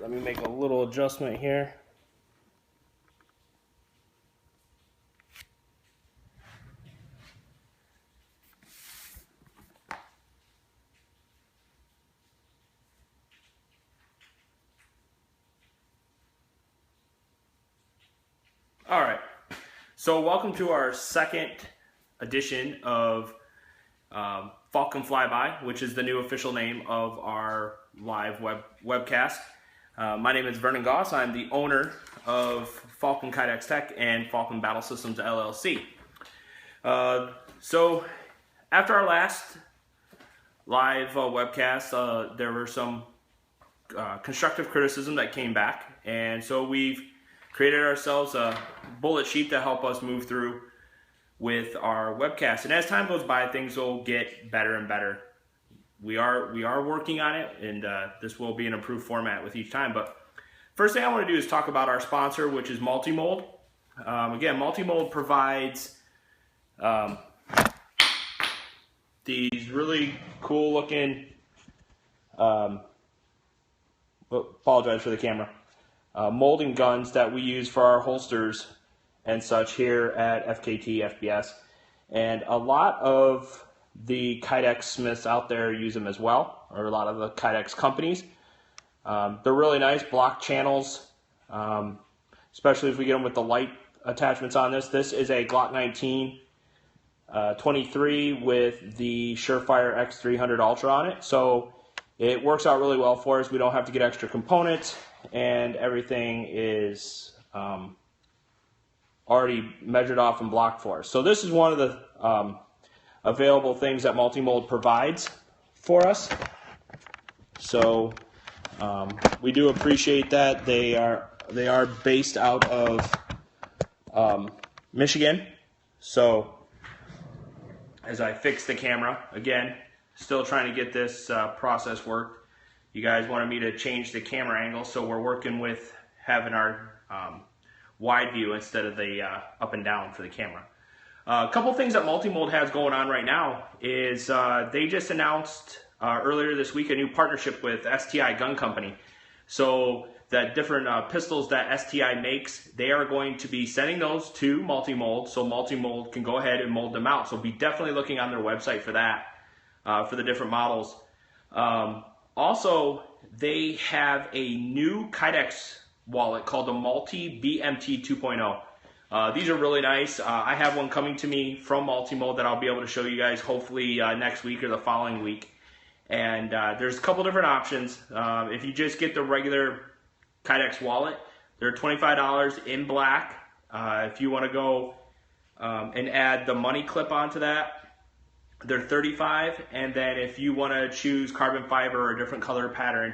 let me make a little adjustment here. All right, so welcome to our second edition of Falcon Fly By, which is the new official name of our live webcast. My name is Vernon Goss. I'm the owner of Falcon Kydex Tech and Falcon Battle Systems LLC. So after our last live webcast, there were some constructive criticism that came back, and so we've created ourselves a bullet sheet to help us move through with our webcast. And as time goes by, things will get better and better. We are working on it, and this will be an improved format with each time. But first thing I want to do is talk about our sponsor, which is Multimold. Again, Multimold provides these really cool looking, apologize for the camera, molding guns that we use for our holsters and such here at FKT FBS. And a lot of the Kydex smiths out there use them as well, or a lot of the Kydex companies. They're really nice block channels, especially if we get them with the light attachments on this. This is a Glock 19 23 with the Surefire X300 Ultra on it. So it works out really well for us. We don't have to get extra components, and everything is already measured off and blocked for us. So this is one of the available things that Multimold provides for us. So we do appreciate that. They are based out of Michigan. So as I fix the camera, again, still trying to get this process worked. You guys wanted me to change the camera angle, so we're working with having our wide view instead of the up and down for the camera. A couple things that Multimold has going on right now is they just announced earlier this week a new partnership with STI Gun Company. So that different pistols that STI makes, they are going to be sending those to Multimold, so Multimold can go ahead and mold them out. So be definitely looking on their website for that, for the different models. Also, they have a new Kydex wallet called the Multi BMT 2.0. These are really nice. I have one coming to me from Multimold that I'll be able to show you guys hopefully next week or the following week. And there's a couple different options. If you just get the regular Kydex wallet, they're $25 in black. If you want to go and add the money clip onto that, they're $35, and then if you want to choose carbon fiber or a different color pattern,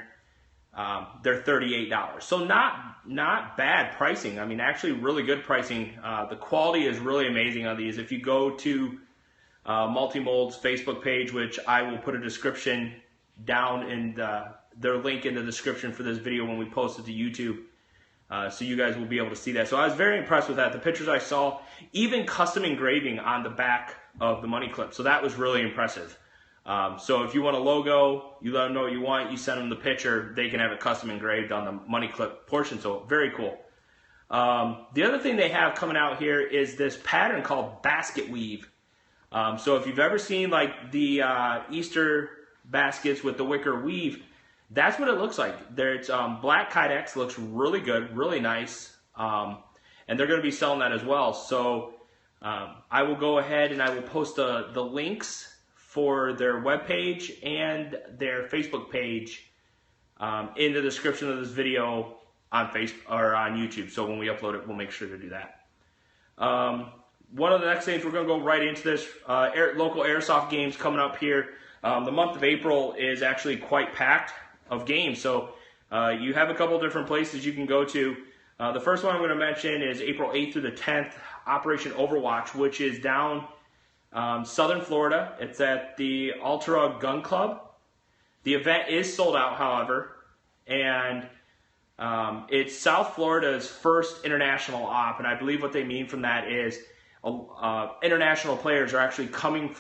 they're $38. So not bad pricing. I mean, actually really good pricing. The quality is really amazing on these. If you go to Multimold's Facebook page, which I will put a description down in their link in the description for this video when we post it to YouTube, so you guys will be able to see that. So I was very impressed with that. The pictures I saw, even custom engraving on the back of the money clip. So that was really impressive. So if you want a logo, you let them know what you want, you send them the picture, they can have it custom engraved on the money clip portion. So very cool. The other thing they have coming out here is this pattern called basket weave. So if you've ever seen like the Easter baskets with the wicker weave, that's what it looks like. It's black Kydex, looks really good, really nice, and they're going to be selling that as well. So I will go ahead and I will post the links for their webpage and their Facebook page in the description of this video on Facebook or on YouTube. So when we upload it, we'll make sure to do that. One of the next things, we're going to go right into this, local airsoft games coming up here. The month of April is actually quite packed of games. So you have a couple different places you can go to. The first one I'm going to mention is April 8th through the 10th, Operation Overwatch, which is down Southern Florida. It's at the Ultra Gun Club. The event is sold out, however, and it's South Florida's first international op, and I believe what they mean from that is international players are actually coming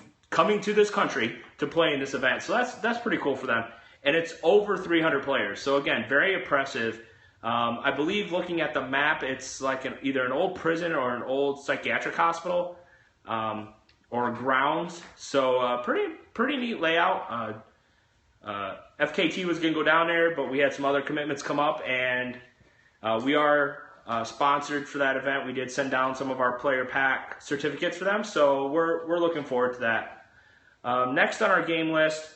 to this country to play in this event. So that's pretty cool for them. and it's over 300 players. So again, very impressive. I believe looking at the map, it's like either an old prison or an old psychiatric hospital or grounds. So pretty neat layout. FKT was going to go down there, but we had some other commitments come up, and we are sponsored for that event. We did send down some of our player pack certificates for them, so we're looking forward to that. Next on our game list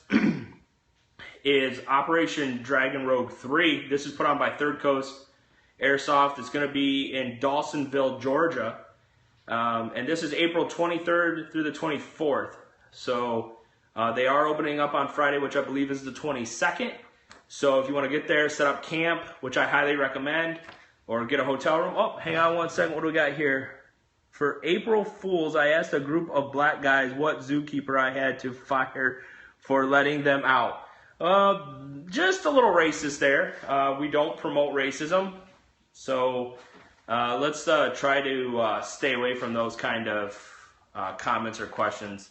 is Operation Dragon Rogue 3. This is put on by Third Coast Airsoft. It's going to be in Dawsonville, Georgia. And this is April 23rd through the 24th. So they are opening up on Friday, which I believe is the 22nd. So if you want to get there, set up camp, which I highly recommend, or get a hotel room. Oh, hang on one second. What do we got here? For April Fools, I asked a group of black guys what zookeeper I had to fire for letting them out. Just a little racist there. We don't promote racism, so let's try to stay away from those kind of comments or questions.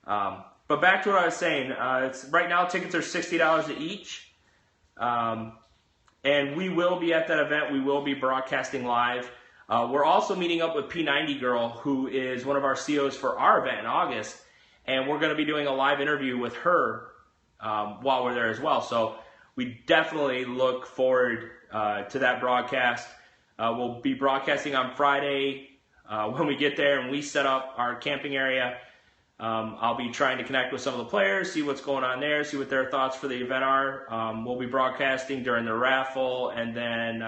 But back to what I was saying. Right now, tickets are $60 each, and we will be at that event. We will be broadcasting live. We're also meeting up with P90 Girl, who is one of our COs for our event in August, and we're going to be doing a live interview with her while we're there as well. So we definitely look forward to that broadcast. We'll be broadcasting on Friday when we get there and we set up our camping area. I'll be trying to connect with some of the players, see what's going on there, see what their thoughts for the event are. We'll be broadcasting during the raffle, and then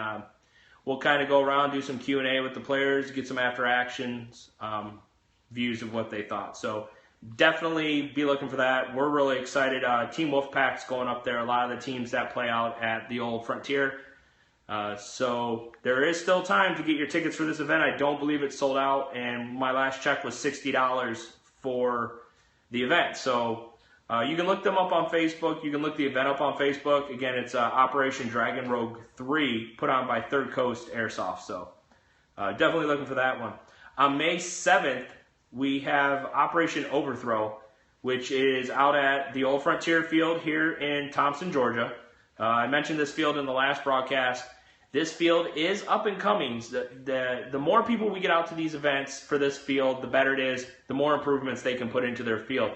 we'll kind of go around, do some Q&A with the players, get some after actions views of what they thought. So definitely be looking for that. We're really excited. Team Wolfpack's going up there. A lot of the teams that play out at the old Frontier. So there is still time to get your tickets for this event. I don't believe it's sold out, and my last check was $60 for the event. So you can look them up on Facebook. You can look the event up on Facebook. Again, it's Operation Dragon Rogue 3, put on by Third Coast Airsoft. So definitely looking for that one. On May 7th, we have Operation Overthrow, which is out at the Old Frontier Field here in Thompson, Georgia. I mentioned this field in the last broadcast. This field is up and coming. The more people we get out to these events for this field, the better it is, the more improvements they can put into their field.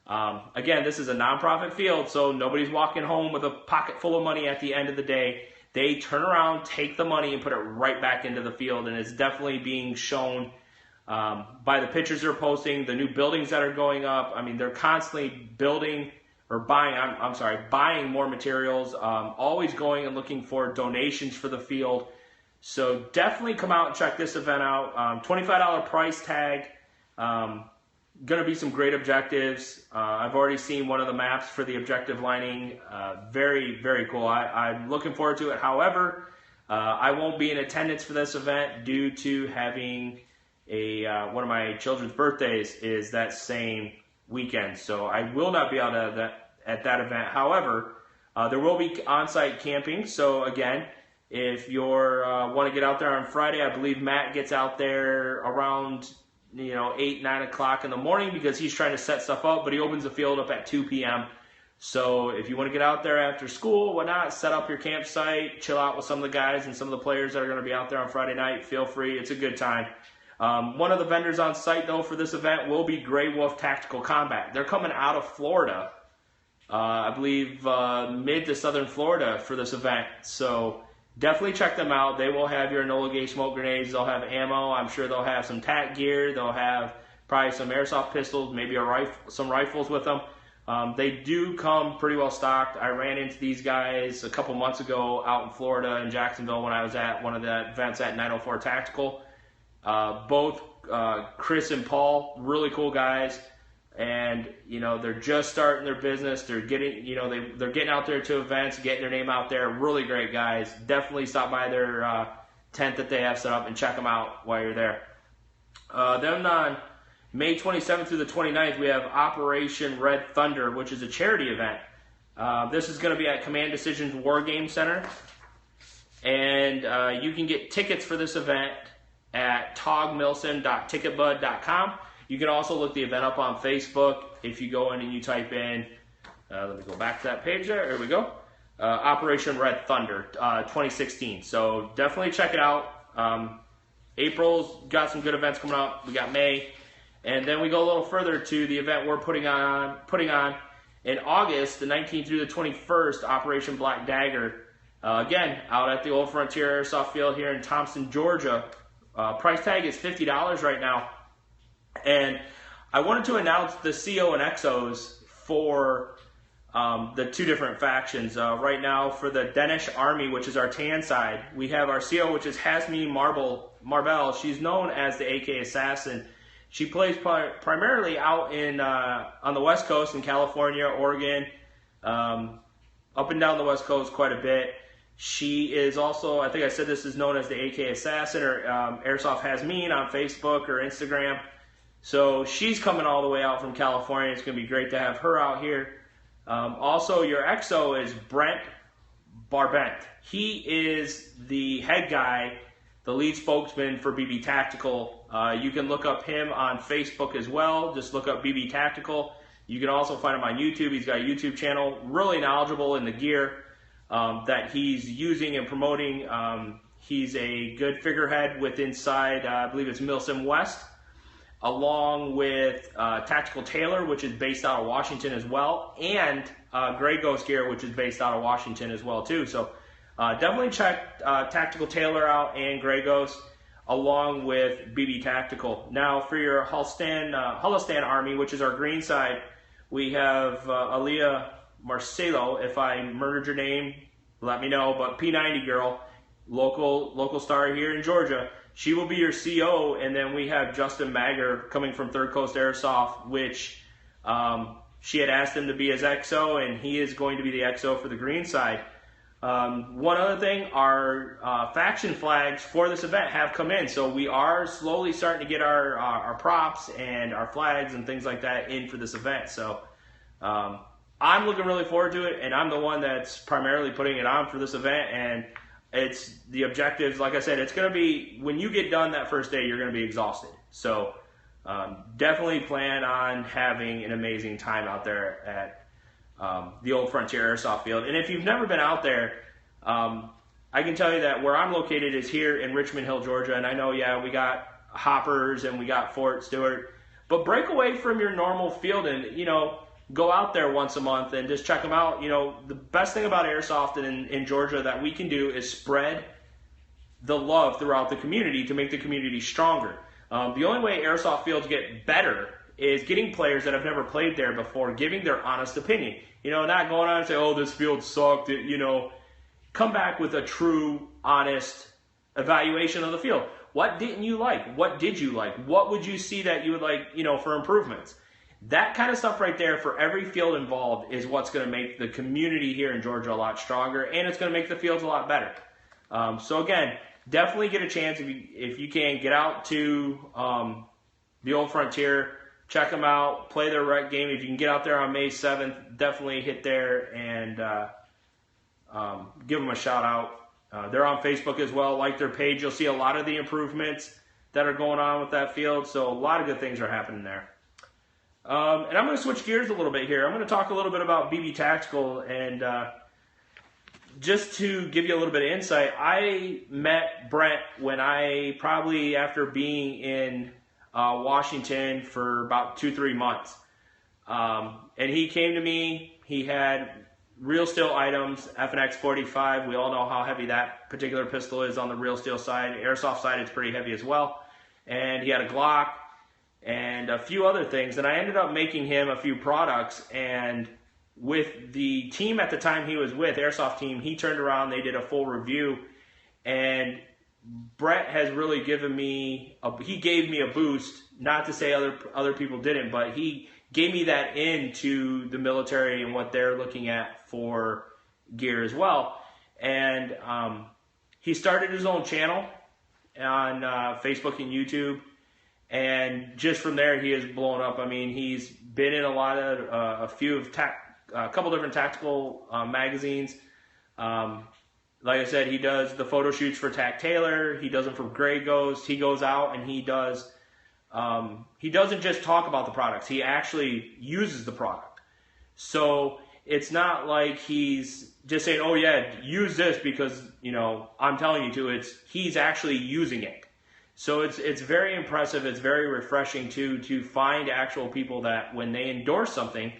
Again, this is a nonprofit field, so nobody's walking home with a pocket full of money at the end of the day. They turn around, take the money, and put it right back into the field, and it's definitely being shown by the pictures they're posting, the new buildings that are going up. I mean, they're constantly building or buying more materials, always going and looking for donations for the field. So definitely come out and check this event out. $25 price tag. Going to be some great objectives. I've already seen one of the maps for the objective lining. Very, very cool. I'm looking forward to it. However, I won't be in attendance for this event due to having one of my children's birthdays is that same weekend. So I will not be out at that event. However, there will be on-site camping. So again, if you want to get out there on Friday, I believe Matt gets out there around 8, 9 o'clock in the morning because he's trying to set stuff up, but he opens the field up at 2 p.m. So if you want to get out there after school, whatnot, set up your campsite, chill out with some of the guys and some of the players that are going to be out there on Friday night, feel free. It's a good time. One of the vendors on site, though, for this event will be Grey Wolf Tactical Combat. They're coming out of Florida, I believe mid to southern Florida for this event. So definitely check them out. They will have your Enola Gay smoke grenades. They'll have ammo. I'm sure they'll have some tac gear. They'll have probably some airsoft pistols, maybe some rifles with them. They do come pretty well stocked. I ran into these guys a couple months ago out in Florida in Jacksonville when I was at one of the events at 904 Tactical. Both Chris and Paul, really cool guys, and they're just starting their business. They're getting they're getting out there to events, getting their name out there. Really great guys. Definitely stop by their tent that they have set up and check them out while you're there. Then on May 27th through the 29th, we have Operation Red Thunder, which is a charity event. This is going to be at Command Decisions War Game Center, and you can get tickets for this event at togmilson.ticketbud.com. You can also look the event up on Facebook. If you go in and you type in Let me go back to that page there. Here we go. Operation Red Thunder 2016. So definitely check it out. April's got some good events coming up. We got May. And then we go a little further to the event we're putting on in August, the 19th through the 21st, Operation Black Dagger. Again, out at the Old Frontier Airsoft Field here in Thompson, Georgia. Price tag is $50 right now. And I wanted to announce the CO and XOs for the two different factions. Right now, for the Danish Army, which is our tan side, we have our CO, which is Hasmi Marvel. She's known as the AK Assassin. She plays primarily out in on the West Coast in California, Oregon, up and down the West Coast quite a bit. She is also, I think I said this, is known as the AK Assassin, or Airsoft Hasmin on Facebook or Instagram. So she's coming all the way out from California. It's going to be great to have her out here. Also, your XO is Brent Barbent. He is the head guy, the lead spokesman for BB Tactical. You can look up him on Facebook as well. Just look up BB Tactical. You can also find him on YouTube. He's got a YouTube channel, really knowledgeable in the gear that he's using and promoting. He's a good figurehead with inside, I believe it's Milsim West, along with Tactical Taylor, which is based out of Washington as well, and Grey Ghost Gear, which is based out of Washington as well too. So definitely check Tactical Taylor out and Grey Ghost, along with BB Tactical. Now for your Hulistan Army, which is our green side, we have Aliyah Marcelo. If I murdered your name, let me know. But P90 girl, local star here in Georgia. She will be your CO, and then we have Justin Magger coming from Third Coast Airsoft, which she had asked him to be his XO, and he is going to be the XO for the green side. One other thing, our faction flags for this event have come in, so we are slowly starting to get our props and our flags and things like that in for this event. So I'm looking really forward to it, and I'm the one that's primarily putting it on for this event. And it's the objectives, like I said, it's going to be, when you get done that first day, you're going to be exhausted. So definitely plan on having an amazing time out there at the Old Frontier Airsoft Field. And if you've never been out there, I can tell you that where I'm located is here in Richmond Hill, Georgia. And I know, yeah, we got Hoppers and we got Fort Stewart, but break away from your normal field and, you know, go out there once a month and just check them out. You know, the best thing about Airsoft in Georgia that we can do is spread the love throughout the community to make the community stronger. The only way Airsoft fields get better is getting players that have never played there before giving their honest opinion. You know, not going on and say, oh, this field sucked. You know, come back with a true, honest evaluation of the field. What didn't you like? What did you like? What would you see that you would like, you know, for improvements? That kind of stuff right there for every field involved is what's going to make the community here in Georgia a lot stronger, and it's going to make the fields a lot better. So again, definitely get a chance if you can get out to the Old Frontier. Check them out, play their rec game. If you can get out there on May 7th, definitely hit there and give them a shout out. They're on Facebook as well. Like their page, you'll see a lot of the improvements that are going on with that field. So a lot of good things are happening there. And I'm going to switch gears a little bit here. I'm going to talk a little bit about BB Tactical, and just to give you a little bit of insight, I met Brent when probably after being in Washington for about 2-3 months. And he came to me, he had real steel items, FNX 45. We all know how heavy that particular pistol is on the real steel side. Airsoft side, it's pretty heavy as well. And he had a Glock and a few other things. And I ended up making him a few products. And with the team at the time he was with, Airsoft team, he turned around, they did a full review. And Brett has really given me, he gave me a boost, not to say other people didn't, but he gave me that into the military and what they're looking at for gear as well. And he started his own channel on Facebook and YouTube. And just from there, he has blown up. I mean, he's been in a couple different tactical magazines. Like I said, he does the photo shoots for Tac Taylor. He does them for Grey Ghost. He goes out and he does. He doesn't just talk about the products. He actually uses the product. So it's not like he's just saying, oh yeah, use this because, I'm telling you to. He's actually using it. So it's very impressive. It's very refreshing to find actual people that when they endorse something,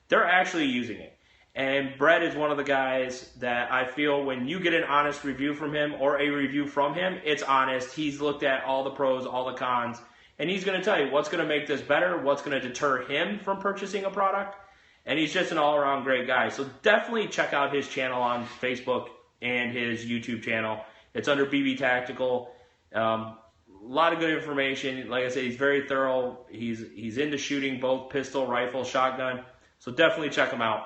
they're actually using it. And Brett is one of the guys that I feel when you get an honest review from him or a review from him, it's honest. He's looked at all the pros, all the cons, and he's going to tell you what's going to make this better, what's going to deter him from purchasing a product. And he's just an all-around great guy. So definitely check out his channel on Facebook and his YouTube channel. It's under BB Tactical. A lot of good information. Like I said, he's very thorough. He's into shooting both pistol, rifle, shotgun. So definitely check him out.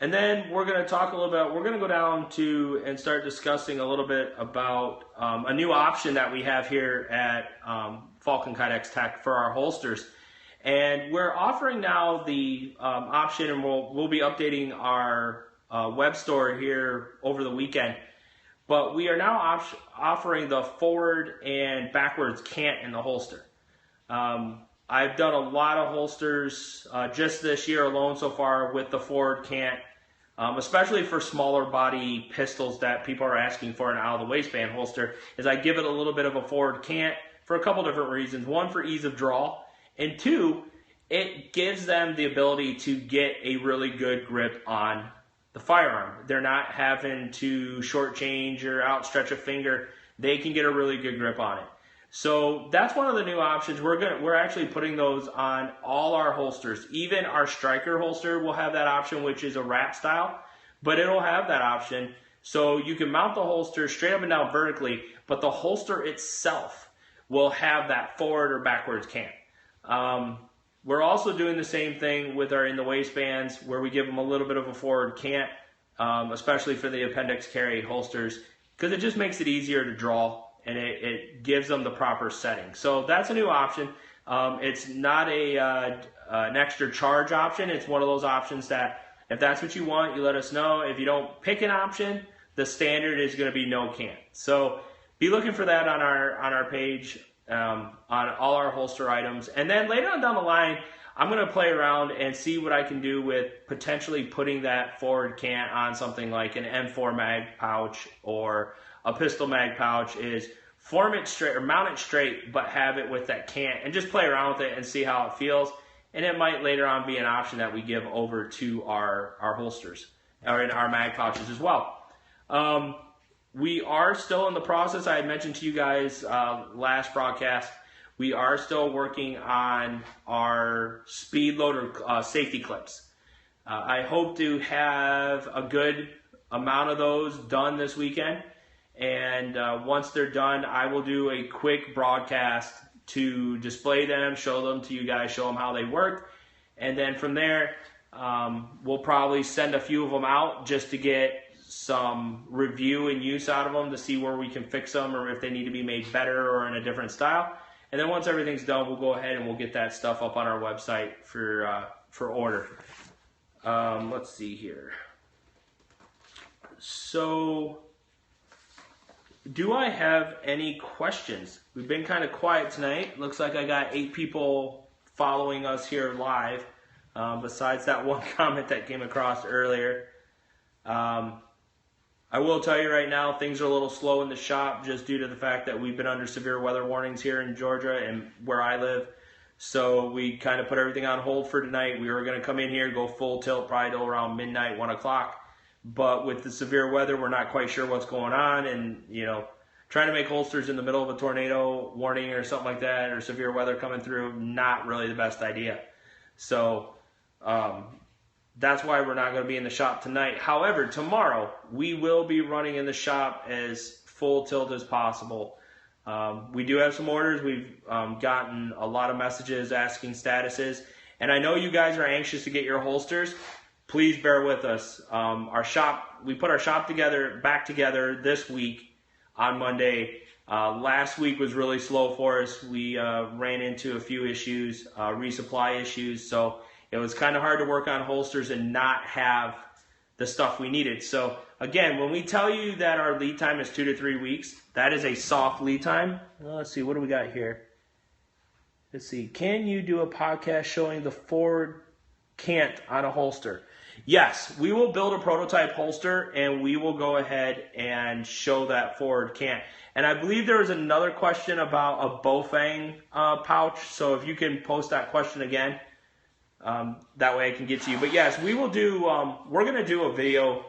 And then we're going to talk a little bit. We're going to go down to and start discussing a little bit about a new option that we have here at Falcon Kydex Tech for our holsters. And we're offering now the option, and we'll be updating our web store here over the weekend. But we are now offering the forward and backwards cant in the holster. I've done a lot of holsters just this year alone so far with the forward cant, especially for smaller body pistols that people are asking for an out of the waistband holster. Is I give it a little bit of a forward cant for a couple different reasons. One, for ease of draw. And two, it gives them the ability to get a really good grip on the firearm. They're not having to shortchange or outstretch a finger. They can get a really good grip on it. So that's one of the new options. We're actually putting those on all our holsters. Even our striker holster will have that option, which is a wrap style, but it'll have that option. So you can mount the holster straight up and down vertically, but the holster itself will have that forward or backwards cant. We're also doing the same thing with our in the waistbands, where we give them a little bit of a forward cant, especially for the appendix carry holsters, because it just makes it easier to draw and it gives them the proper setting. So that's a new option. It's not an extra charge option. It's one of those options that if that's what you want, you let us know. If you don't pick an option, the standard is going to be no cant. So be looking for that on our page. On all our holster items. And then later on down the line, I'm going to play around and see what I can do with potentially putting that forward cant on something like an M4 mag pouch or a pistol mag pouch, is form it straight or mount it straight, but have it with that cant and just play around with it and see how it feels. And it might later on be an option that we give over to our holsters or in our mag pouches as well. We are still in the process. I had mentioned to you guys last broadcast, we are still working on our speed loader safety clips. I hope to have a good amount of those done this weekend. And once they're done, I will do a quick broadcast to display them, show them to you guys, show them how they work. And then from there, we'll probably send a few of them out just to get some review and use out of them to see where we can fix them or if they need to be made better or in a different style. And then once everything's done, we'll go ahead and we'll get that stuff up on our website for order. Let's see here. So, do I have any questions? We've been kind of quiet tonight. Looks like I got 8 people following us here live, besides that one comment that came across earlier. I will tell you right now, things are a little slow in the shop just due to the fact that we've been under severe weather warnings here in Georgia and where I live. So we kind of put everything on hold for tonight. We were going to come in here, go full tilt probably till around midnight, 1 o'clock. But with the severe weather, we're not quite sure what's going on. And, trying to make holsters in the middle of a tornado warning or something like that, or severe weather coming through, not really the best idea. So, that's why we're not going to be in the shop tonight. However, tomorrow we will be running in the shop as full tilt as possible. We do have some orders. We've gotten a lot of messages asking statuses. And I know you guys are anxious to get your holsters. Please bear with us. We put our shop back together this week on Monday. Last week was really slow for us. We ran into a few issues, resupply issues. So it was kind of hard to work on holsters and not have the stuff we needed. So again, when we tell you that our lead time is 2 to 3 weeks, that is a soft lead time. Let's see, what do we got here? Let's see, can you do a podcast showing the forward can't on a holster. Yes, we will build a prototype holster, and we will go ahead and show that forward can't. And I believe there was another question about a Bofang pouch, so if you can post that question again, that way I can get to you. But yes, we will do, we're going to do a video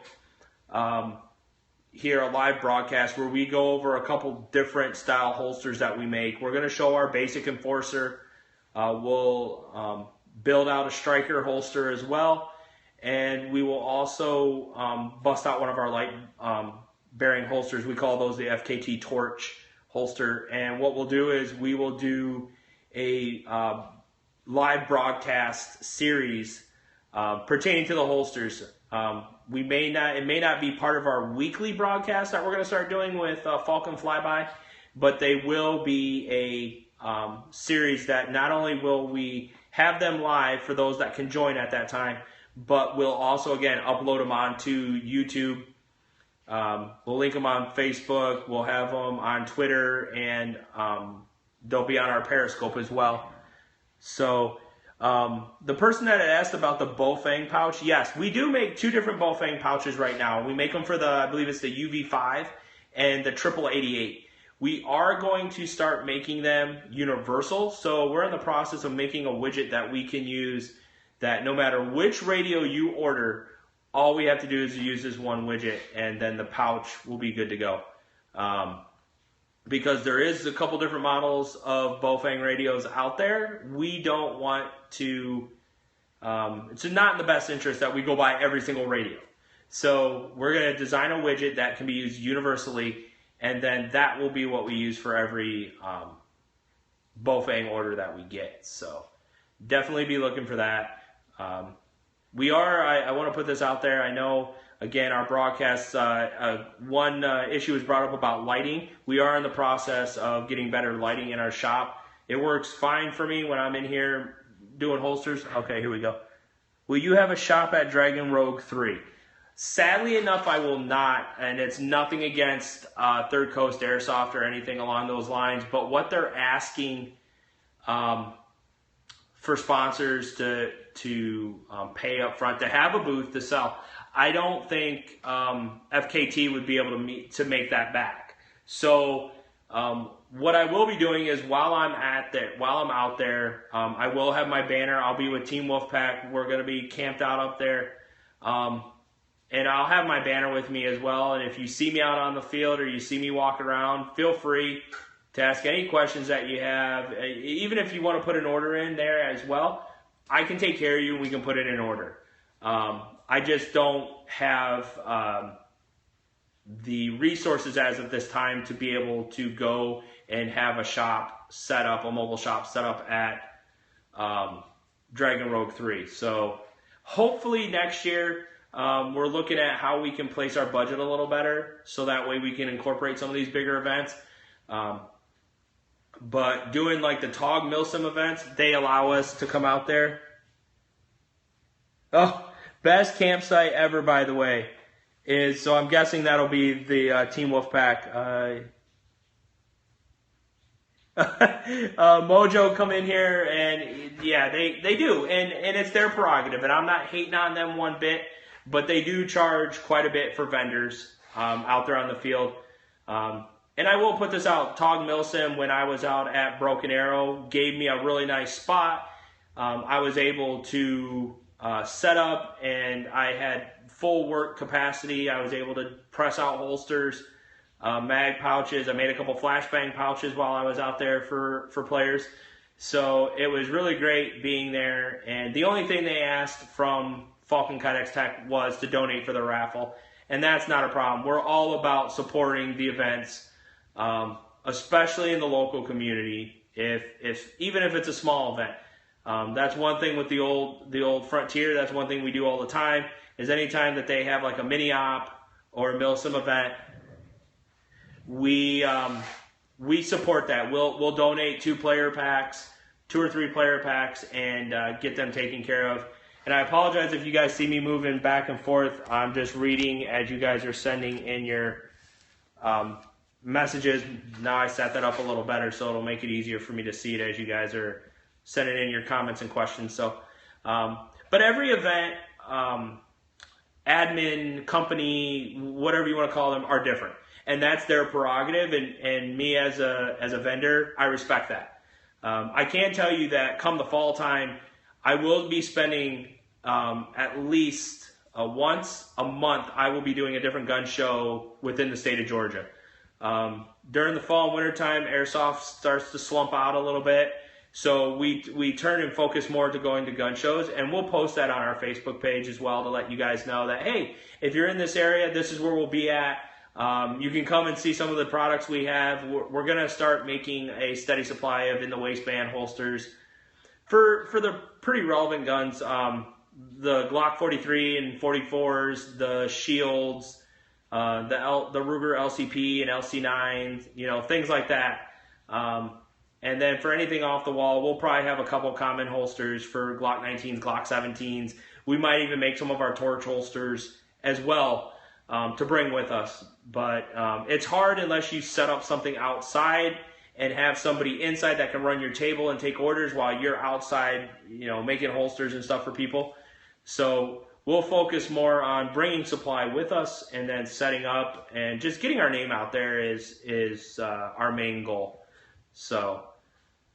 here, a live broadcast, where we go over a couple different style holsters that we make. We're going to show our basic enforcer. We'll build out a striker holster as well. And we will also bust out one of our light bearing holsters. We call those the FKT Torch holster. And what we'll do is we will do a live broadcast series pertaining to the holsters. It may not be part of our weekly broadcast that we're going to start doing with Falcon Fly By, but they will be a series that not only will we have them live for those that can join at that time, but we'll also, again, upload them onto YouTube. We'll link them on Facebook. We'll have them on Twitter, and they'll be on our Periscope as well. So the person that had asked about the Bofang pouch, yes, we do make two different Bofang pouches right now. We make them for the, I believe it's the UV5 and the 8888. We are going to start making them universal. So we're in the process of making a widget that we can use that no matter which radio you order, all we have to do is use this one widget, and then the pouch will be good to go. Because there is a couple different models of Bofang radios out there, we don't want to, it's not in the best interest that we go buy every single radio. So we're going to design a widget that can be used universally, and then that will be what we use for every Bofang order that we get. So definitely be looking for that. I want to put this out there. I know, again, our broadcasts, one issue was brought up about lighting. We are in the process of getting better lighting in our shop. It works fine for me when I'm in here doing holsters. Okay, here we go. Will you have a shop at Dragon Rogue 3? Sadly enough, I will not, and it's nothing against Third Coast Airsoft or anything along those lines, but what they're asking for sponsors to pay up front to have a booth to sell, I don't think FKT would be able to make that back. So what I will be doing is while I'm out there, I will have my banner. I'll be with Team Wolfpack. We're going to be camped out up there. And I'll have my banner with me as well. And if you see me out on the field or you see me walk around, feel free to ask any questions that you have. Even if you want to put an order in there as well, I can take care of you and we can put it in order. I just don't have the resources as of this time to be able to go and have a shop set up, a mobile shop set up at Dragon Rogue 3. So hopefully next year, we're looking at how we can place our budget a little better so that way we can incorporate some of these bigger events. But doing like the TOG Milsim events, they allow us to come out there. Oh, best campsite ever, by the way, is, so I'm guessing that'll be the Team Wolfpack. Mojo come in here, and yeah, they do, and it's their prerogative, and I'm not hating on them one bit, but they do charge quite a bit for vendors out there on the field. And I will put this out, TOG Milsim, when I was out at Broken Arrow, gave me a really nice spot. I was able to set up, and I had full work capacity. I was able to press out holsters, mag pouches. I made a couple flashbang pouches while I was out there for players. So it was really great being there. And the only thing they asked from Falcon Kydex Tech was to donate for the raffle. And that's not a problem. We're all about supporting the events, especially in the local community, even if it's a small event. That's one thing with the old Frontier. That's one thing we do all the time, is anytime that they have like a mini op or a Milsim event, we support that. We'll donate 2 or 3 player packs, and get them taken care of. And I apologize if you guys see me moving back and forth. I'm just reading as you guys are sending in your messages. Now I set that up a little better, so it'll make it easier for me to see it as you guys are sending in your comments and questions. So, But every event, admin, company, whatever you want to call them, are different. And that's their prerogative, and me as a vendor, I respect that. I can tell you that come the fall time, I will be spending at least once a month, I will be doing a different gun show within the state of Georgia. During the fall and winter time, airsoft starts to slump out a little bit. So we turn and focus more to going to gun shows, and we'll post that on our Facebook page as well to let you guys know that, hey, if you're in this area, this is where we'll be at. You can come and see some of the products we have. We're going to start making a steady supply of in the waistband holsters for the pretty relevant guns. The Glock 43 and 44s, the Shields, the Ruger LCP and LC9s, things like that. And then for anything off the wall, we'll probably have a couple common holsters for Glock 19s, Glock 17s. We might even make some of our torch holsters as well to bring with us. But it's hard unless you set up something outside and have somebody inside that can run your table and take orders while you're outside, making holsters and stuff for people. So we'll focus more on bringing supply with us and then setting up and just getting our name out there is our main goal. So,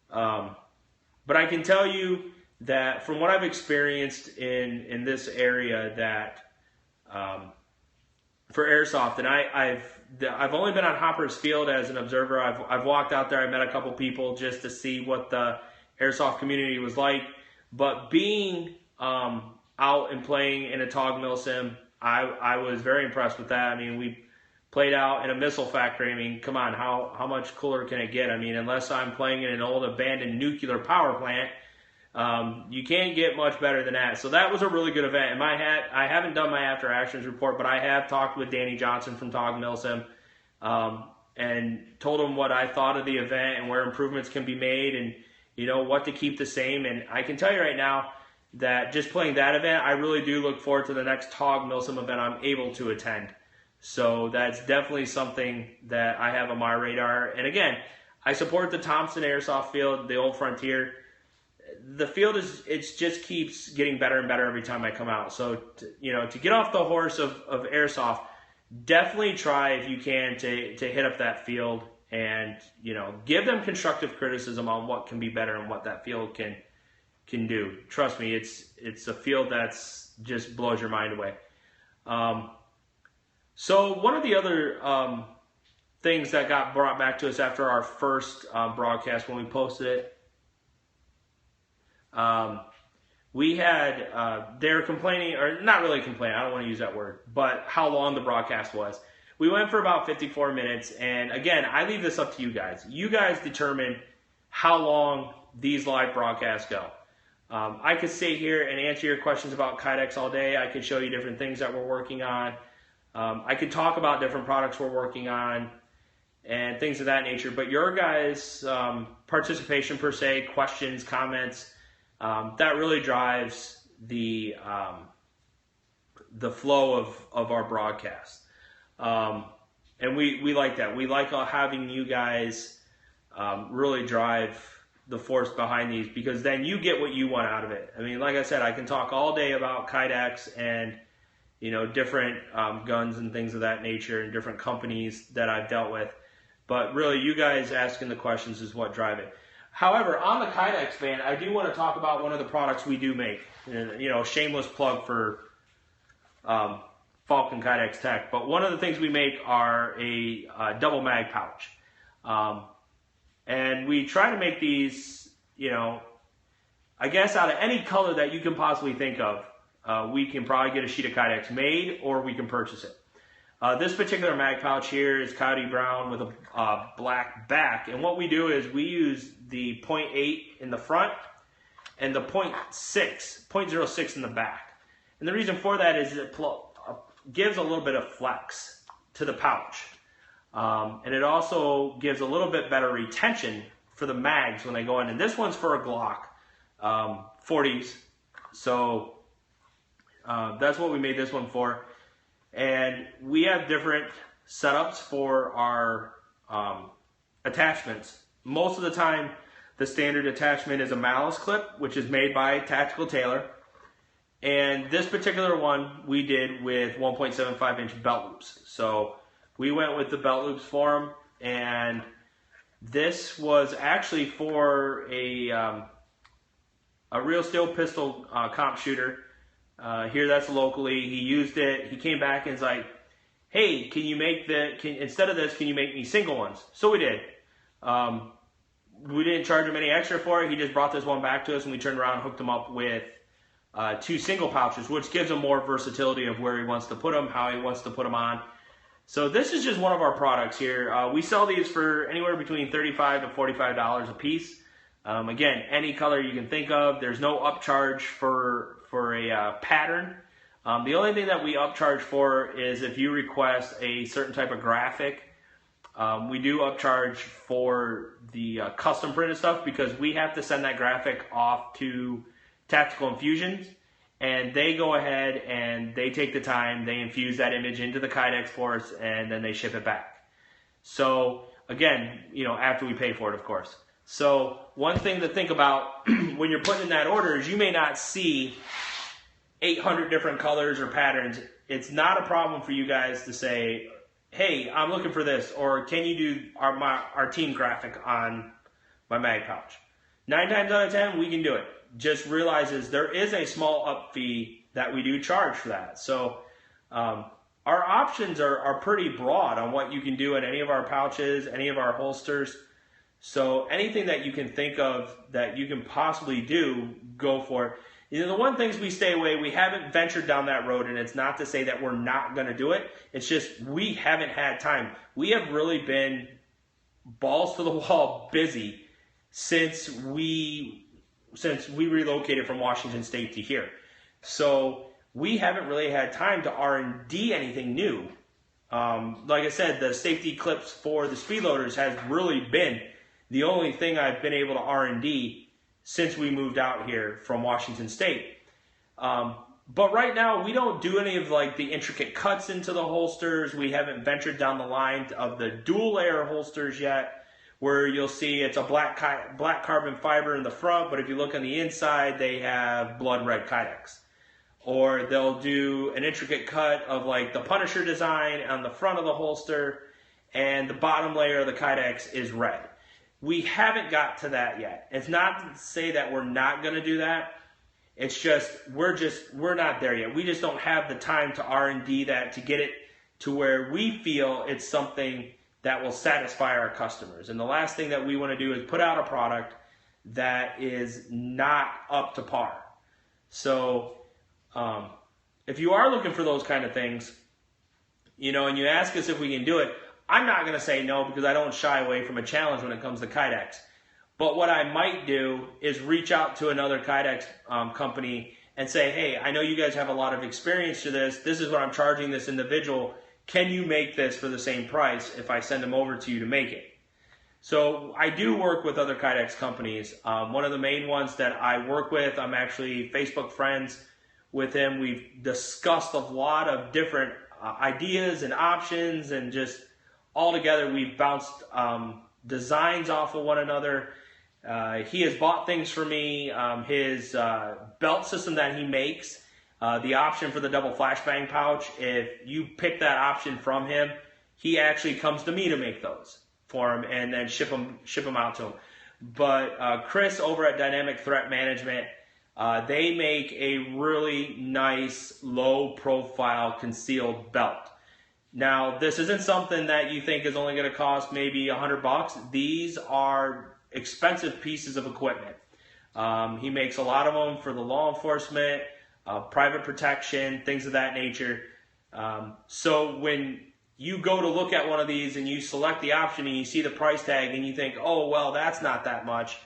but I can tell you that from what I've experienced in this area that for airsoft, and I've only been on Hopper's Field as an observer. I've walked out there. I met a couple people just to see what the airsoft community was like. But being out and playing in a TOG Milsim, I was very impressed with that. I mean, we played out in a missile factory. I mean, come on, how much cooler can it get? I mean, unless I'm playing in an old abandoned nuclear power plant, you can't get much better than that. So that was a really good event. In my hat, I haven't done my after actions report, but I have talked with Danny Johnson from TOG Milsim and told him what I thought of the event and where improvements can be made and, what to keep the same. And I can tell you right now that just playing that event, I really do look forward to the next TOG Milsim event I'm able to attend. So that's definitely something that I have on my radar. And again, I support the Thompson Airsoft Field, the old Frontier. The field it just keeps getting better and better every time I come out. So, to get off the horse of airsoft, definitely try if you can to hit up that field and, give them constructive criticism on what can be better and what that field can do. Trust me, it's a field that's just blows your mind away. So one of the other things that got brought back to us after our first broadcast when we posted it, we had, they were complaining, or not really complaining, I don't want to use that word, but how long the broadcast was. We went for about 54 minutes, and again, I leave this up to you guys. You guys determine how long these live broadcasts go. I could sit here and answer your questions about Kydex all day. I could show you different things that we're working on. I could talk about different products we're working on and things of that nature, but your guys' participation per se, questions, comments, that really drives the flow of our broadcast. And we like that. We like having you guys really drive the force behind these, because then you get what you want out of it. I mean, like I said, I can talk all day about Kydex and different guns and things of that nature and different companies that I've dealt with. But really, you guys asking the questions is what drive it. However, on the Kydex band, I do want to talk about one of the products we do make. Shameless plug for Falcon Kydex Tech. But one of the things we make are a double mag pouch. And we try to make these, I guess out of any color that you can possibly think of. We can probably get a sheet of Kydex made, or we can purchase it. This particular mag pouch here is coyote brown with a black back. And what we do is we use the 0.8 in the front and the 0.06 in the back. And the reason for that is it gives a little bit of flex to the pouch. And it also gives a little bit better retention for the mags when they go in. And this one's for a Glock 40s. So that's what we made this one for. And we have different setups for our attachments. Most of the time, the standard attachment is a malice clip, which is made by Tactical Tailor. And this particular one we did with 1.75-inch belt loops. So we went with the belt loops for them, and this was actually for a real steel pistol comp shooter. Here, that's locally. He used it. He came back and was like, "Hey, can you make instead of this, can you make me single ones?" So we did. We didn't charge him any extra for it. He just brought this one back to us, and we turned around and hooked him up with 2 single pouches, which gives him more versatility of where he wants to put them, how he wants to put them on. So this is just one of our products here. We sell these for anywhere between $35 to $45 a piece. Again, any color you can think of. There's no upcharge for a pattern. The only thing that we upcharge for is if you request a certain type of graphic. We do upcharge for the custom printed stuff because we have to send that graphic off to Tactical Infusions, and they go ahead and they take the time, they infuse that image into the Kydex for us, and then they ship it back. So again, after we pay for it, of course. So one thing to think about when you're putting in that order is you may not see 800 different colors or patterns. It's not a problem for you guys to say, "Hey, I'm looking for this," or "Can you do our team graphic on my mag pouch?" 9 times out of 10, we can do it. Just realizes there is a small up fee that we do charge for that. So our options are pretty broad on what you can do in any of our pouches, any of our holsters. So anything that you can think of that you can possibly do, go for it. The one things we stay away, we haven't ventured down that road, and it's not to say that we're not going to do it. It's just we haven't had time. We have really been balls to the wall busy since we relocated from Washington State to here. So we haven't really had time to R&D anything new. Like I said, the safety clips for the speed loaders has really been the only thing I've been able to R&D since we moved out here from Washington State. But right now, we don't do any of the intricate cuts into the holsters. We haven't ventured down the line of the dual layer holsters yet, where you'll see it's a black carbon fiber in the front, but if you look on the inside, they have blood red Kydex. Or they'll do an intricate cut of the Punisher design on the front of the holster, and the bottom layer of the Kydex is red. We haven't got to that yet. It's not to say that we're not going to do that. It's just we're not there yet. We just don't have the time to R&D that to get it to where we feel it's something that will satisfy our customers. And the last thing that we want to do is put out a product that is not up to par. So if you are looking for those kind of things, and you ask us if we can do it, I'm not going to say no because I don't shy away from a challenge when it comes to Kydex. But what I might do is reach out to another Kydex company and say, "Hey, I know you guys have a lot of experience to this. This is what I'm charging this individual. Can you make this for the same price if I send them over to you to make it?" So I do work with other Kydex companies. One of the main ones that I work with, I'm actually Facebook friends with him. We've discussed a lot of different ideas and options, and just all together we've bounced designs off of one another. He has bought things for me. His belt system that he makes, the option for the double flashbang pouch, if you pick that option from him, he actually comes to me to make those for him and then ship them out to him. But Chris over at Dynamic Threat Management, they make a really nice low profile concealed belt. Now, this isn't something that you think is only going to cost maybe $100. These are expensive pieces of equipment. He makes a lot of them for the law enforcement, private protection, things of that nature. So when you go to look at one of these and you select the option and you see the price tag and you think, "Oh, well, that's not that much,"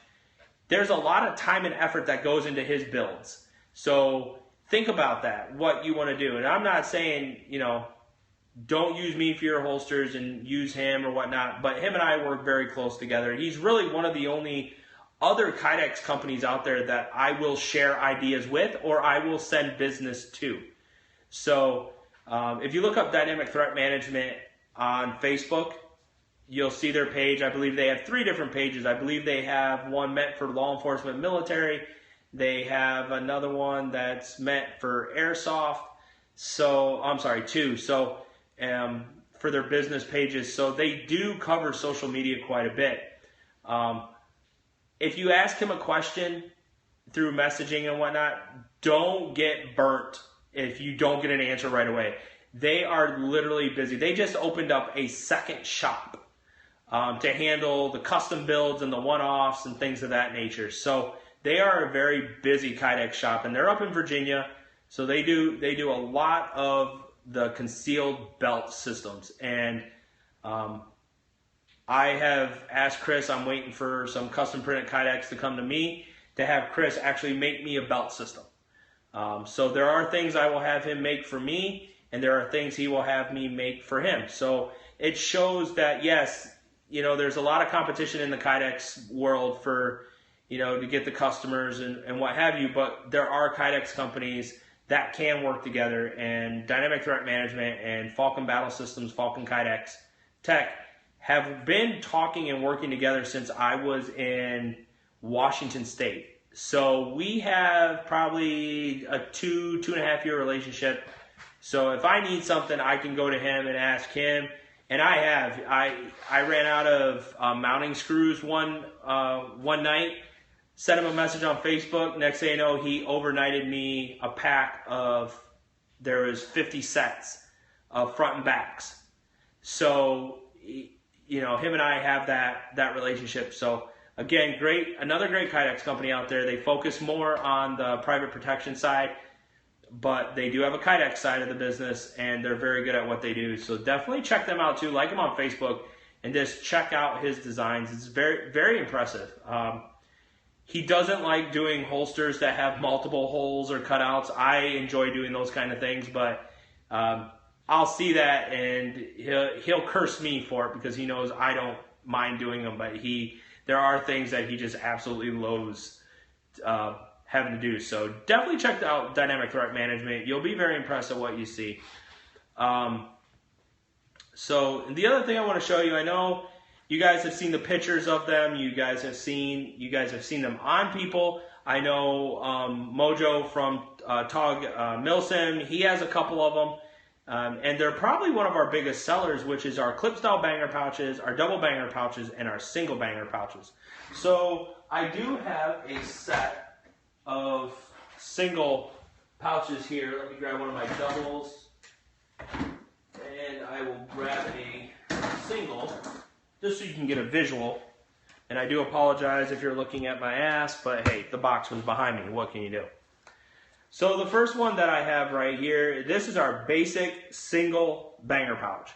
there's a lot of time and effort that goes into his builds. So think about that, what you want to do. And I'm not saying, don't use me for your holsters and use him or whatnot, but him and I work very close together. He's really one of the only other Kydex companies out there that I will share ideas with or I will send business to. So if you look up Dynamic Threat Management on Facebook, you'll see their page. I believe they have 3 different pages. I believe they have one meant for law enforcement, military. They have another one that's meant for airsoft. So, I'm sorry, two. So, for their business pages. So they do cover social media quite a bit. If you ask him a question through messaging and whatnot, don't get burnt if you don't get an answer right away. They are literally busy. They just opened up a second shop to handle the custom builds and the one-offs and things of that nature. So they are a very busy Kydex shop, and they're up in Virginia. So they do a lot of the concealed belt systems. And I have asked Chris, I'm waiting for some custom printed Kydex to come to me to have Chris actually make me a belt system. So there are things I will have him make for me, and there are things he will have me make for him. So it shows that, yes, you know, there's a lot of competition in the Kydex world for, you know, to get the customers and what have you, but there are Kydex companies that can work together, and Dynamic Threat Management and Falcon Battle Systems, Falcon Kydex Tech have been talking and working together since I was in Washington State. So we have probably a 2.5 year relationship. So if I need something, I can go to him and ask him. And I ran out of mounting screws one night, sent him a message on Facebook. Next thing you know, he overnighted me a pack of, there was 50 sets of front and backs. So, you know, him and I have that relationship. So again, another great Kydex company out there. They focus more on the private protection side, but they do have a Kydex side of the business, and they're very good at what they do. So definitely check them out too. Like him on Facebook, and just check out his designs. It's very, very impressive. He doesn't like doing holsters that have multiple holes or cutouts. I enjoy doing those kind of things, but I'll see that and he'll curse me for it because he knows I don't mind doing them. But there are things that he just absolutely loathes having to do. So definitely check out Dynamic Threat Management. You'll be very impressed at what you see. So the other thing I want to show you, I know you guys have seen the pictures of them. You guys have seen them on people. I know Mojo from Tog Milsim, he has a couple of them. And they're probably one of our biggest sellers, which is our clip style banger pouches, our double banger pouches, and our single banger pouches. So I do have a set of single pouches here. Let me grab one of my doubles, and I will grab a single, just so you can get a visual. And I do apologize if you're looking at my ass, but hey, the box was behind me. What can you do? So the first one that I have right here, this is our basic single banger pouch.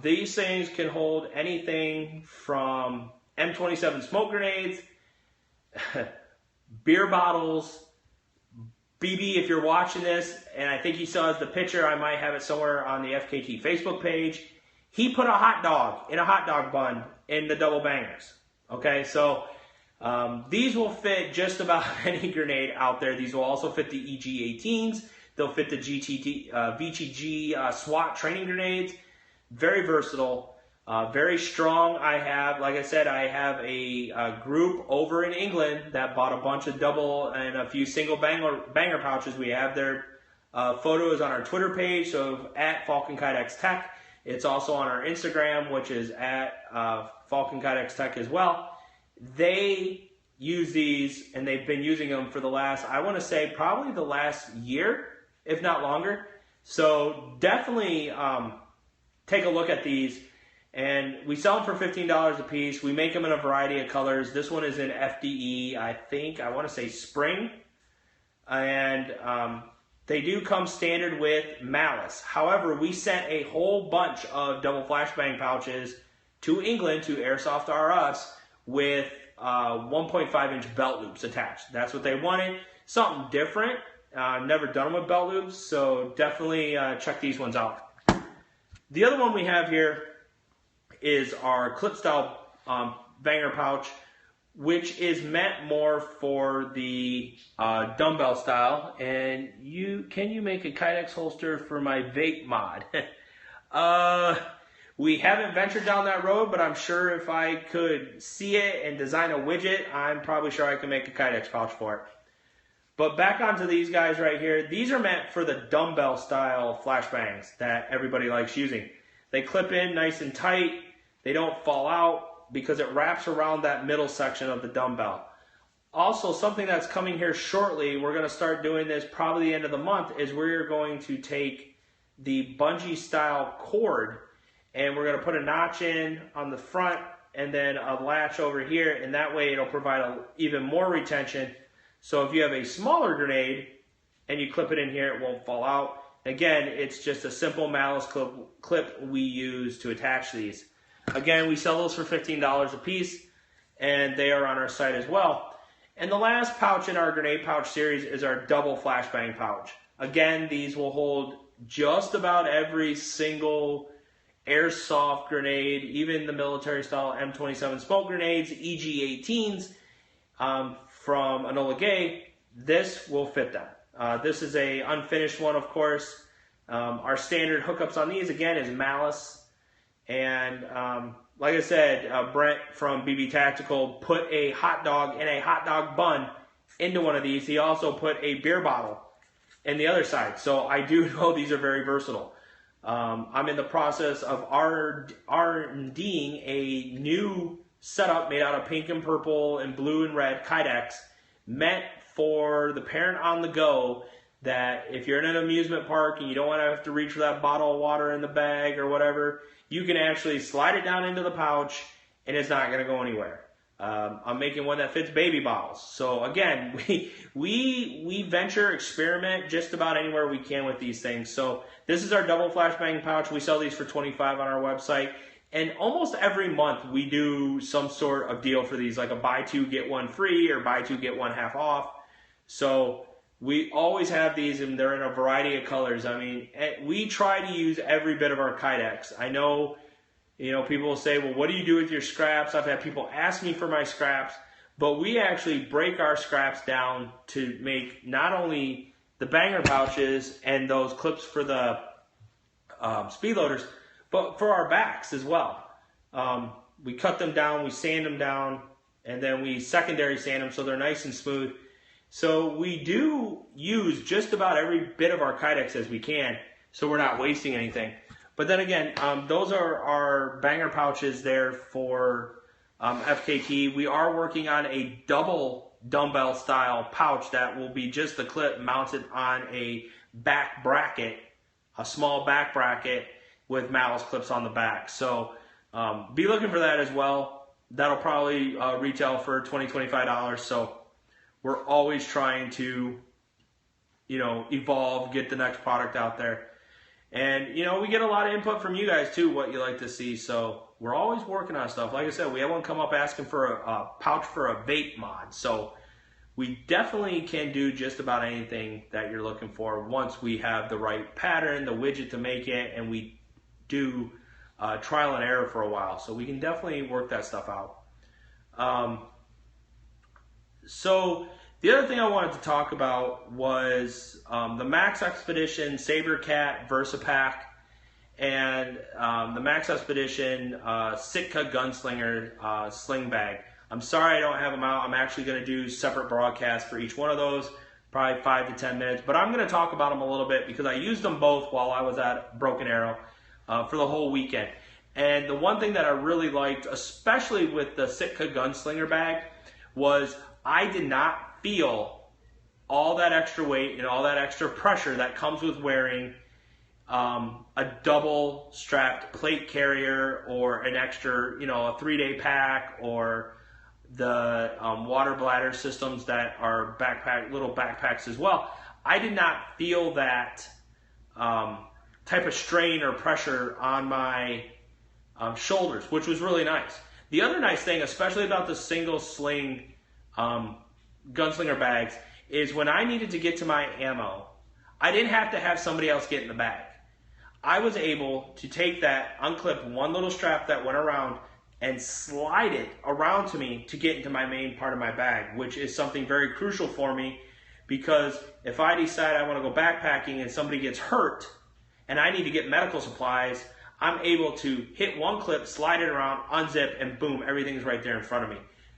These things can hold anything from M27 smoke grenades, beer bottles, BB, if you're watching this, and I think he still has the picture, I might have it somewhere on the FKT Facebook page. He put a hot dog in a hot dog bun in the double bangers. Okay, so these will fit just about any grenade out there. These will also fit the EG-18s. They'll fit the VTG SWAT training grenades. Very versatile, very strong. Like I said, I have a group over in England that bought a bunch of double and a few single banger pouches. We have their photos on our Twitter page, so at Falcon Kydex Tech. It's also on our Instagram, which is at Falcon Kydex Tech as well. They use these, and they've been using them for the last, I want to say, probably the last year, if not longer. So definitely take a look at these. And we sell them for $15 a piece. We make them in a variety of colors. This one is in FDE, I want to say spring. And they do come standard with Malice. However, we sent a whole bunch of double flashbang pouches to England, to Airsoft R Us, with 1.5-inch belt loops attached. That's what they wanted. Something different. I've never done them with belt loops, so definitely check these ones out. The other one we have here is our clip style banger pouch, which is meant more for the dumbbell style. And can you make a Kydex holster for my vape mod? We haven't ventured down that road, but I'm sure if I could see it and design a widget, I'm probably sure I can make a Kydex pouch for it. But back onto these guys right here. These are meant for the dumbbell style flashbangs that everybody likes using. They clip in nice and tight. They don't fall out because it wraps around that middle section of the dumbbell. Also, something that's coming here shortly, we're going to start doing this probably the end of the month, is we're going to take the bungee style cord and we're going to put a notch in on the front and then a latch over here, and that way it'll provide even more retention. So if you have a smaller grenade and you clip it in here, it won't fall out. Again, it's just a simple malice clip we use to attach these. Again, we sell those for $15 a piece, and they are on our site as well. And the last pouch in our grenade pouch series is our double flashbang pouch. Again, these will hold just about every single airsoft grenade, even the military style M27 smoke grenades, EG-18s, from Enola Gay. This will fit them. This is a unfinished one, of course. Our standard hookups on these, again, is malice. And like I said, Brent from BB Tactical put a hot dog in a hot dog bun into one of these. He also put a beer bottle in the other side. So I do know these are very versatile. I'm in the process of R&D'ing a new setup made out of pink and purple and blue and red Kydex, meant for the parent on the go, that if you're in an amusement park and you don't want to have to reach for that bottle of water in the bag or whatever, you can actually slide it down into the pouch and it's not going to go anywhere. I'm making one that fits baby bottles. So again, we venture, experiment just about anywhere we can with these things. So this is our double flashbang pouch. We sell these for $25 on our website. And almost every month we do some sort of deal for these, like a buy two, get one free, or buy two, get one half off. So we always have these, and they're in a variety of colors. I mean, we try to use every bit of our Kydex. I know, people will say, well, what do you do with your scraps? I've had people ask me for my scraps, but we actually break our scraps down to make not only the banger pouches and those clips for the speed loaders, but for our backs as well. We cut them down, we sand them down, and then we secondary sand them so they're nice and smooth. So we do use just about every bit of our Kydex as we can, so we're not wasting anything. But then again, those are our banger pouches there for FKT. We are working on a double dumbbell style pouch that will be just the clip mounted on a back bracket, a small back bracket with malice clips on the back. So be looking for that as well. That'll probably retail for $20, $25. So we're always trying to, evolve, get the next product out there. And, we get a lot of input from you guys too, what you like to see. So we're always working on stuff. Like I said, we had one come up asking for a pouch for a vape mod. So we definitely can do just about anything that you're looking for once we have the right pattern, the widget to make it, and we do trial and error for a while. So we can definitely work that stuff out. So the other thing I wanted to talk about was the Max Expedition Saber Cat VersaPack and the Max Expedition Sitka Gunslinger sling bag. I'm sorry I don't have them out. I'm actually going to do separate broadcasts for each one of those, probably 5 to 10 minutes. But I'm going to talk about them a little bit because I used them both while I was at Broken Arrow for the whole weekend. And the one thing that I really liked, especially with the Sitka Gunslinger bag, was I did not feel all that extra weight and all that extra pressure that comes with wearing a double strapped plate carrier or an extra, a 3-day pack, or the water bladder systems that are little backpacks as well. I did not feel that type of strain or pressure on my shoulders, which was really nice. The other nice thing, especially about the single sling gunslinger bags, is when I needed to get to my ammo, I didn't have to have somebody else get in the bag. I was able to take that, unclip one little strap that went around, and slide it around to me to get into my main part of my bag, which is something very crucial for me, because if I decide I want to go backpacking and somebody gets hurt and I need to get medical supplies, I'm able to hit one clip, slide it around, unzip, and boom, everything's right there in front of me.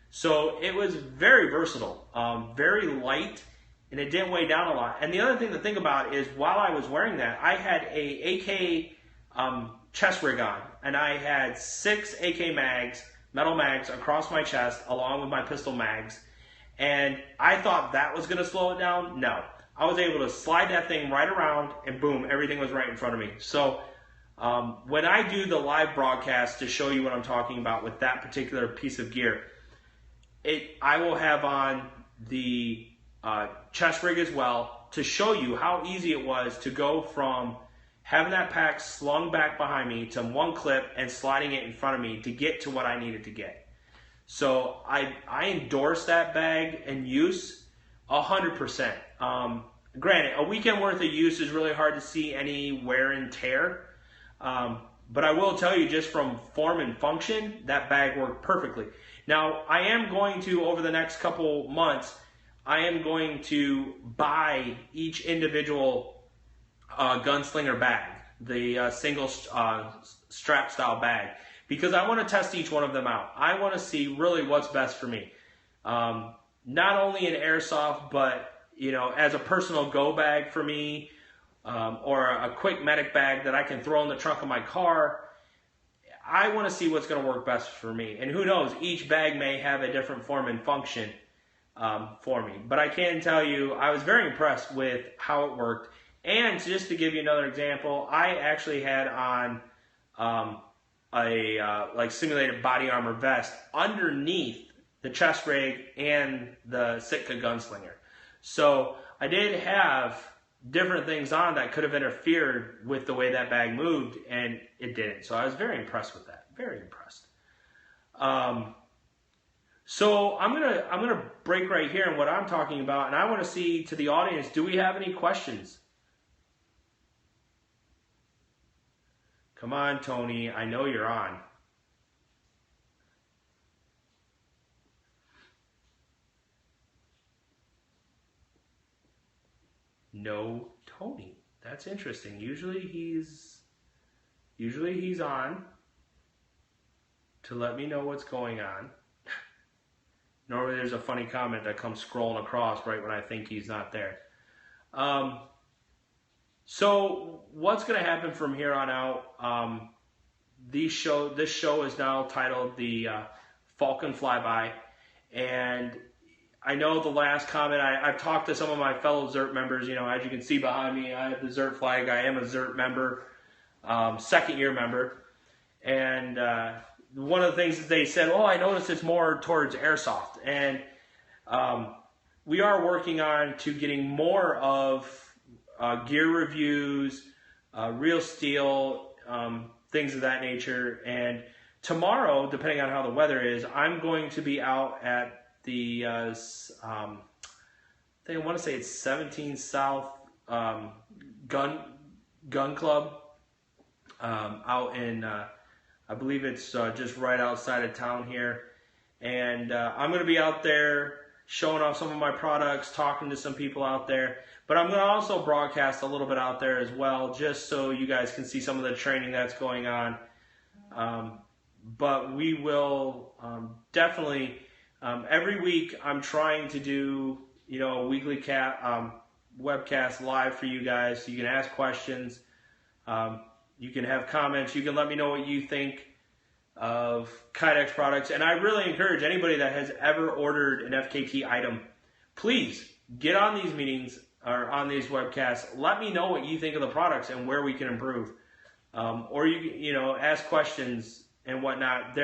So it was very versatile, very light, and it didn't weigh down a lot. And the other thing to think about is while I was wearing that, I had a AK chest rig on, and I had 6 AK mags, metal mags, across my chest, along with my pistol mags. And I thought that was going to slow it down. No. I was able to slide that thing right around, and boom, everything was right in front of me. So when I do the live broadcast to show you what I'm talking about with that particular piece of gear, I will have on the chest rig as well to show you how easy it was to go from having that pack slung back behind me to one clip and sliding it in front of me to get to what I needed to get. So I endorse that bag and use 100%. Granted, a weekend worth of use is really hard to see any wear and tear. But I will tell you, just from form and function, that bag worked perfectly. Now, I am going to, over the next couple months, I am going to buy each individual gunslinger bag, the single strap style bag, because I want to test each one of them out. I want to see really what's best for me. Not only in airsoft, but as a personal go bag for me, or a quick medic bag that I can throw in the trunk of my car. I want to see what's going to work best for me. And who knows, each bag may have a different form and function for me. But I can tell you, I was very impressed with how it worked. And just to give you another example, I actually had on a simulated body armor vest underneath the chest rig and the Sitka gunslinger. So I did have different things on that could have interfered with the way that bag moved, and it didn't. So I was very impressed with that. Very impressed. So I'm gonna break right here in what I'm talking about, and I want to see to the audience, do we have any questions? Come on, Tony. I know you're on. No, Tony. That's interesting. Usually he's on to let me know what's going on. Normally there's a funny comment that comes scrolling across right when I think he's not there. So what's going to happen from here on out? This show is now titled the Falcon Fly By, and I know the last comment, I've talked to some of my fellow ZERT members. As you can see behind me, I have the ZERT flag. I am a ZERT member, second year member. And one of the things that they said, I noticed it's more towards airsoft. And we are working on to getting more of gear reviews, real steel, things of that nature. And tomorrow, depending on how the weather is, I'm going to be out at the I want to say it's 17 South Gun Club out in I believe it's just right outside of town here, and I'm going to be out there showing off some of my products, talking to some people out there, but I'm going to also broadcast a little bit out there as well, just so you guys can see some of the training that's going on. But we will definitely every week I'm trying to do a weekly webcast live for you guys, so you can ask questions, you can have comments, you can let me know what you think of Kydex products. And I really encourage anybody that has ever ordered an FKT item, please get on these meetings or on these webcasts. Let me know what you think of the products and where we can improve, or you ask questions and whatnot.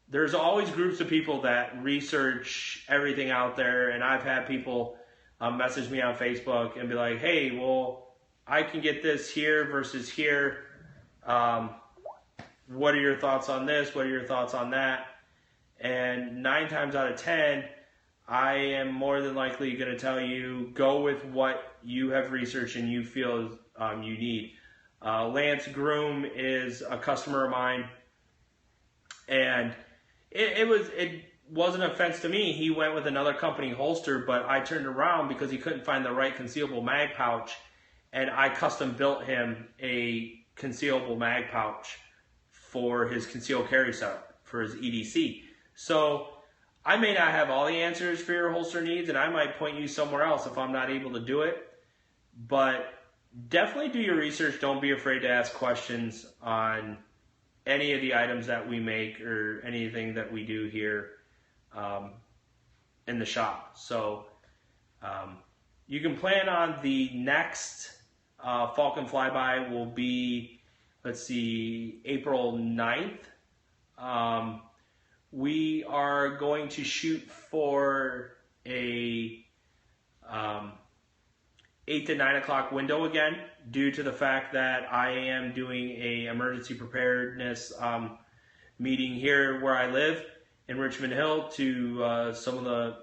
There's always groups of people that research everything out there, and I've had people message me on Facebook and be like, hey, well, I can get this here versus here. What are your thoughts on this? What are your thoughts on that? And 9 times out of 10, I am more than likely going to tell you, go with what you have researched and you feel you need. Lance Groom is a customer of mine, and it wasn't an offense to me. He went with another company holster, but I turned around because he couldn't find the right concealable mag pouch, and I custom built him a concealable mag pouch for his concealed carry setup for his EDC. So I may not have all the answers for your holster needs, and I might point you somewhere else if I'm not able to do it. But definitely do your research. Don't be afraid to ask questions on any of the items that we make or anything that we do here in the shop. So you can plan on the next Falcon Fly By will be, let's see, April 9th. We are going to shoot for a 8 to 9 o'clock window again, due to the fact that I am doing a emergency preparedness meeting here where I live in Richmond Hill to some of the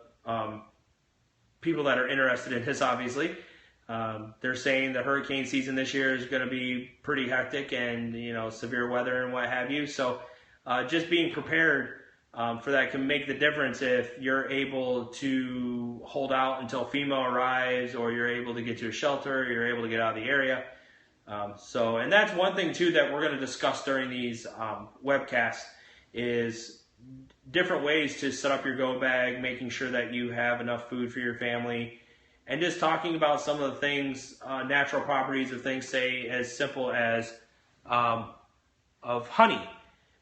people that are interested in this, obviously. They're saying the hurricane season this year is going to be pretty hectic and, you know, severe weather and what have you. So just being prepared for that can make the difference if you're able to hold out until FEMA arrives, or you're able to get to a shelter, or you're able to get out of the area. And that's one thing too that we're going to discuss during these webcasts is different ways to set up your go bag, making sure that you have enough food for your family, and just talking about some of the things, natural properties of things, say as simple as of honey.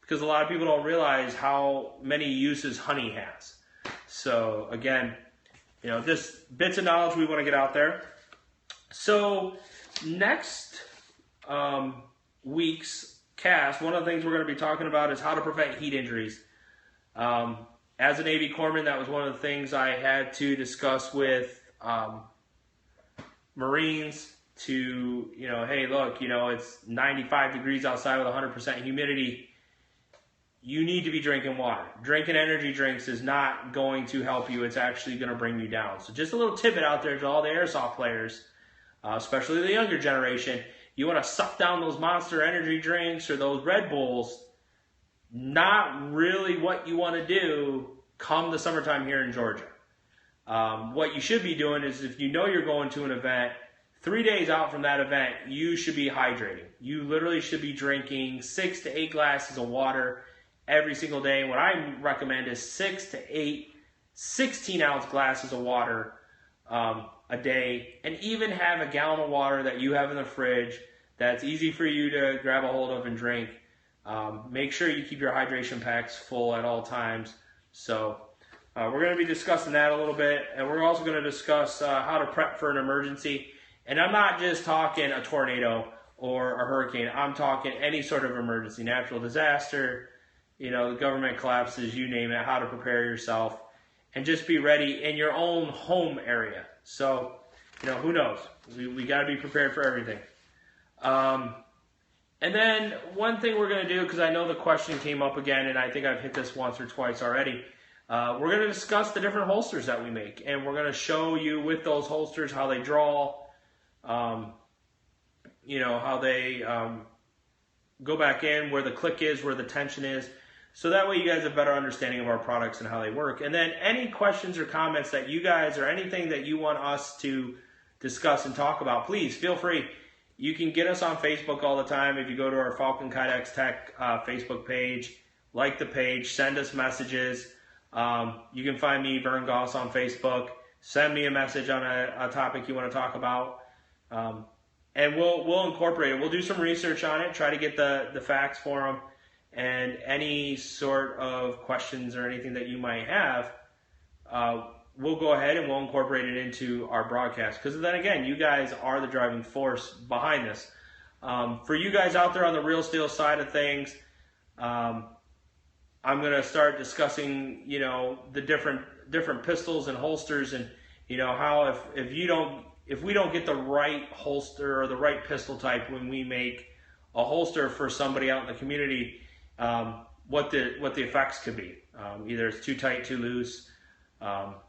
Because a lot of people don't realize how many uses honey has. So again, you know, just bits of knowledge we want to get out there. So next week's cast, one of the things we're going to be talking about is how to prevent heat injuries. As a Navy corpsman, that was one of the things I had to discuss with Marines to, you know, hey, look, you know, it's 95 degrees outside with 100% humidity. You need to be drinking water. Drinking energy drinks is not going to help you. It's actually going to bring you down. So just a little tidbit out there to all the airsoft players, especially the younger generation. You want to suck down those Monster energy drinks or those Red Bulls. Not really what you want to do come the summertime here in Georgia. What you should be doing is, if you know you're going to an event, 3 days out from that event, you should be hydrating. You literally should be drinking 6 to 8 glasses of water every single day. And what I recommend is 6 to 8 16-ounce glasses of water a day, and even have a gallon of water that you have in the fridge that's easy for you to grab a hold of and drink. Make sure you keep your hydration packs full at all times. So we're going to be discussing that a little bit, and we're also going to discuss how to prep for an emergency. And I'm not just talking a tornado or a hurricane. I'm talking any sort of emergency, natural disaster, you know, the government collapses, you name it, how to prepare yourself, and just be ready in your own home area. So, you know, who knows? We got to be prepared for everything. And then one thing we're going to do, because I know the question came up again, and I think I've hit this once or twice already, we're going to discuss the different holsters that we make, and we're going to show you with those holsters how they draw, you know, how they go back in, where the click is, where the tension is. So that way you guys have a better understanding of our products and how they work. And then any questions or comments that you guys, or anything that you want us to discuss and talk about, please feel free. You can get us on Facebook all the time. If you go to our Falcon Kydex Tech Facebook page, like the page, send us messages. You can find me, Vern Goss, on Facebook. Send me a message on a topic you want to talk about. And we'll incorporate it. We'll do some research on it, try to get the facts for them. And any sort of questions or anything that you might have, we'll go ahead and we'll incorporate it into our broadcast. Because then again, you guys are the driving force behind this. For you guys out there on the real steel side of things, I'm going to start discussing, you know, the different pistols and holsters, and, you know, how if we don't get the right holster or the right pistol type when we make a holster for somebody out in the community, what the effects could be. Either it's too tight, too loose,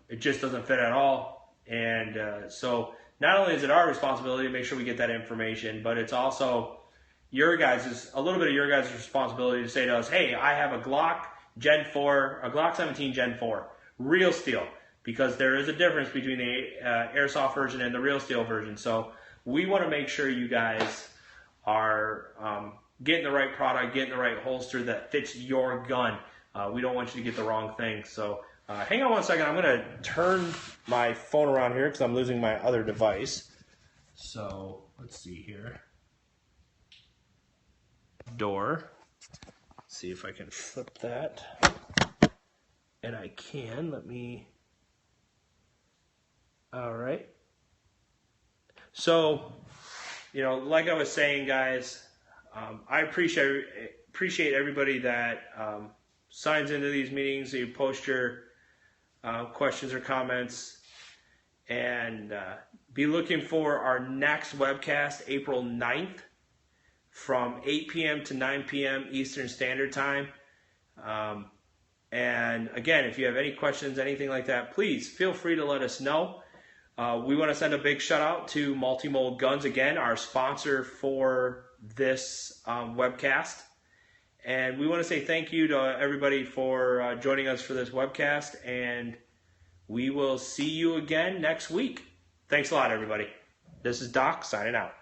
it just doesn't fit at all. And so not only is it our responsibility to make sure we get that information, but it's also a little bit of your guys' responsibility to say to us, hey, I have a Glock Gen 4, a Glock 17 Gen 4, real steel, because there is a difference between the airsoft version and the real steel version. So we want to make sure you guys are getting the right product, getting the right holster that fits your gun. We don't want you to get the wrong thing. So hang on one second. I'm going to turn my phone around here because I'm losing my other device. So let's see here. Door. See if I can flip that. And I can. Let me. All right. So, you know, like I was saying, guys, I appreciate everybody that signs into these meetings. You post your questions or comments, and be looking for our next webcast, April 9th, from 8 p.m. to 9 p.m. Eastern Standard Time. And again, if you have any questions, anything like that, please feel free to let us know. We want to send a big shout out to Multi-Mold Guns, again, our sponsor for this webcast. And we want to say thank you to everybody for joining us for this webcast. And we will see you again next week. Thanks a lot, everybody. This is Doc signing out.